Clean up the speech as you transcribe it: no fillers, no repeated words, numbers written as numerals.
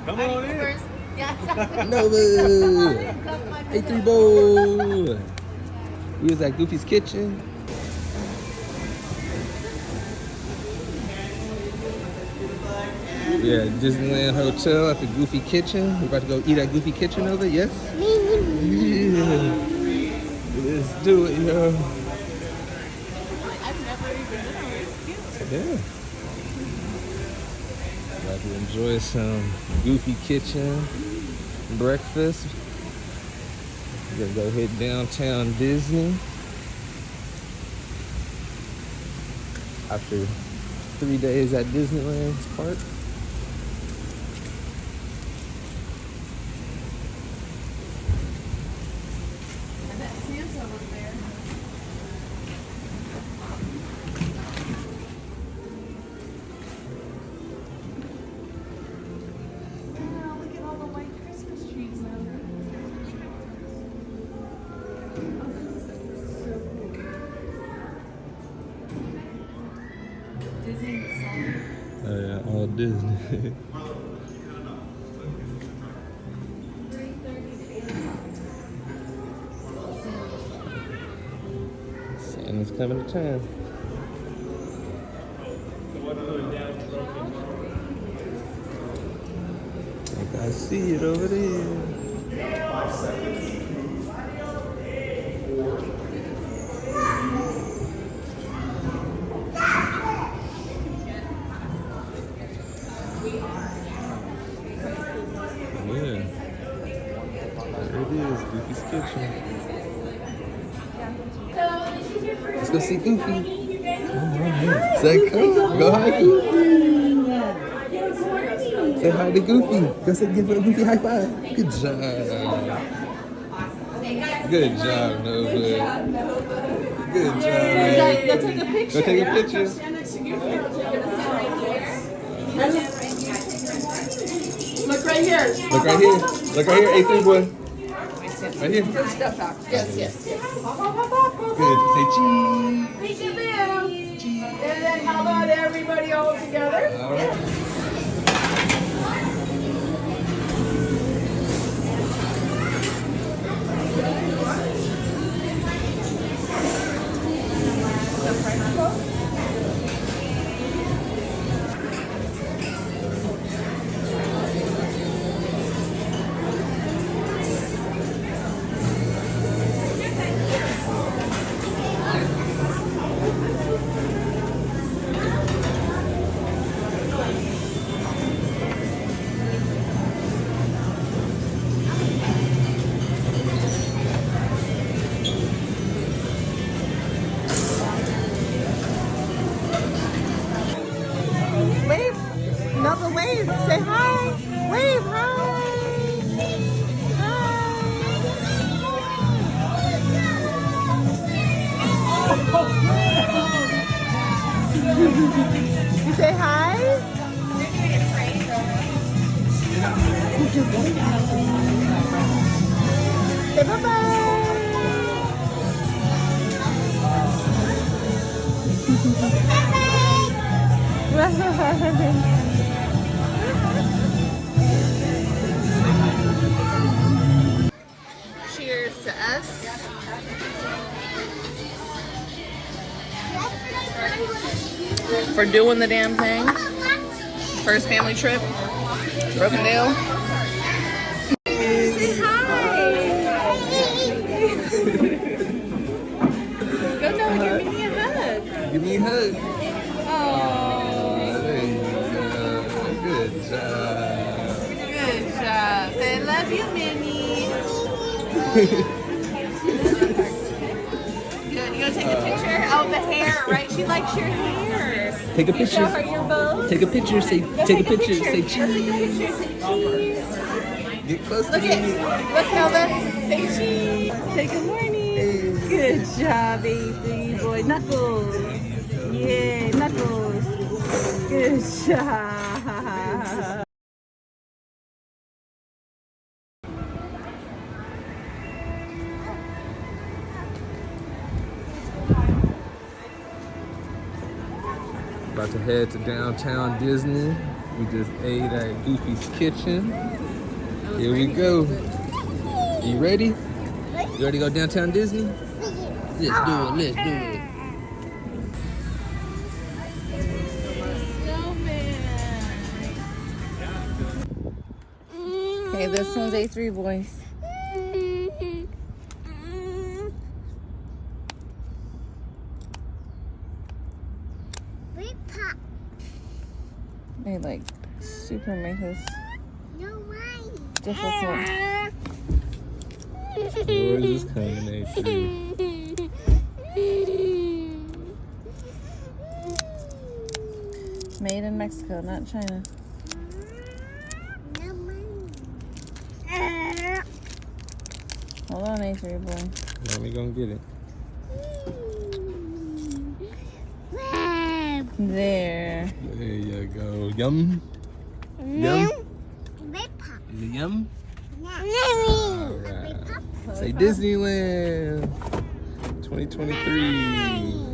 Come on in. Nova! A3 Bowl! We was at Goofy's Kitchen. Yeah, Disneyland Hotel at the Goofy Kitchen. We're about to go eat at Goofy Kitchen over, yes? Yeah. Let's do it, yo. I've never even been on this. Yeah. About to enjoy some Goofy Kitchen breakfast. We're gonna go hit downtown Disney after 3 days at Disneyland Park. I bet Santa was there. Wow, look at all the white Christmas trees now. Disney song. Oh yeah, all Disney. 3:30 to 8. Santa's coming to town. I think I see it over there. Yeah. There it is, Goofy's Kitchen. Let's go see Goofy. Say cool. Go hi, Goofy. Say hi to Goofy. Go say give a Goofy high five. Good job. Good job, Nova. Good job, man. Go take a picture. Go take a picture. Look right here. Look right here. Look right here, A3 boy. Right here. Step back. Yes, yes, yes. Good. Say cheese. Thank you, ma'am. And then how about everybody all together? All right. Wave. Another wave. Say hi. Wave. Hi. Hi. You say hi? Say bye-bye. Cheers to us. For doing the damn thing. First family trip. Brookendale. Say hi. Go no, give me a hug. Give me a hug. Oh, There you go. Good job. good job. Say love you, Minnie. Good. You gonna take a picture? Oh, the hair, right? She likes your hair. Take a You picture. show her your bows. Take a picture. Say Go take a picture. Say Go take a cheese. picture. Say cheese. Get close to Look me. look, Nova. Say cheese. Say good morning. Good job, baby boy. Knuckles. Yay, Knuckles. Good job. About to head to downtown Disney. We just ate at Goofy's Kitchen. Here we go. You ready? You ready to go downtown Disney? Let's do it. Let's do it. Okay, this one's A3 boys. They like super make this difficult. Where is this coming, A3? Made in Mexico, not China. Hold on, A3 boy. Let me go get it. There. There you go. Yum. Yum. Is it yum? Alright. Say Disneyland 2023.